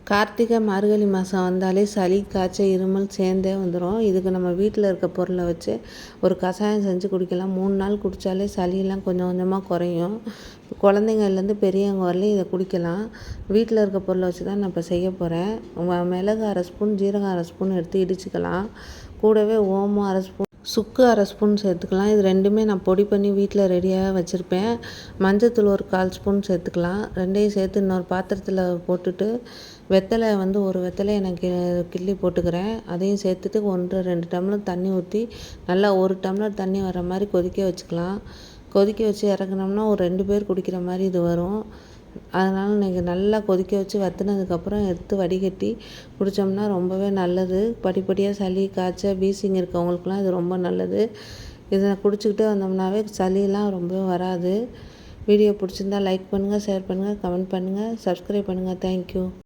கார்த்திகை மார்கழி மாதம் வந்தாலே சளி காய்ச்சல் இருமல் சேர்ந்தே வந்துடும். இதுக்கு நம்ம வீட்டில் இருக்க பொருளை வச்சு ஒரு கஷாயம் செஞ்சு குடிக்கலாம். 3 நாள் குடித்தாலே சளியெல்லாம் கொஞ்சம் கொஞ்சமாக குறையும். குழந்தைங்கள்லேருந்து பெரியவங்க வரலையும் இதை குடிக்கலாம். வீட்டில் இருக்க பொருளை வச்சு தான் நான் இப்போ செய்ய போகிறேன். மிளகு 1/2 ஸ்பூன், ஜீரகம் 1/2 ஸ்பூன் எடுத்து இடிச்சுக்கலாம். கூடவே ஓமம் 1/2 ஸ்பூன், சுக்கு 1/2 ஸ்பூன் சேர்த்துக்கலாம். இது ரெண்டுமே நான் பொடி பண்ணி வீட்டில் ரெடியாக வச்சுருப்பேன். மஞ்சத்தூள் ஒரு 1/4 ஸ்பூன் சேர்த்துக்கலாம். ரெண்டையும் சேர்த்து இன்னொரு பாத்திரத்தில் போட்டுட்டு வெத்தலை ஒரு வெத்தலையை நான் கிள்ளி போட்டுக்கிறேன். அதையும் சேர்த்துட்டு 1 2 டம்ளர் தண்ணி ஊற்றி நல்லா 1 டம்ளர் தண்ணி வர மாதிரி கொதிக்க வச்சுக்கலாம். கொதிக்க வச்சு இறக்குனோம்னா ஒரு 2 பேர் குடிக்கிற மாதிரி இது வரும். அதனால் நீங்கள் நல்லா கொதிக்க வச்சு வற்றினதுக்கப்புறம் எடுத்து வடிகட்டி குடித்தோம்னா ரொம்பவே நல்லது. படிப்படியாக சளி காய்ச்சல் வீசிங் இருக்கவங்களுக்குலாம் இது ரொம்ப நல்லது. இதை குடிச்சிக்கிட்டே வந்தோம்னாவே சளியெல்லாம் ரொம்ப வராது. வீடியோ பிடிச்சிருந்தா லைக் பண்ணுங்கள், ஷேர் பண்ணுங்கள், கமெண்ட் பண்ணுங்கள், சப்ஸ்கிரைப் பண்ணுங்கள். தேங்க்யூ.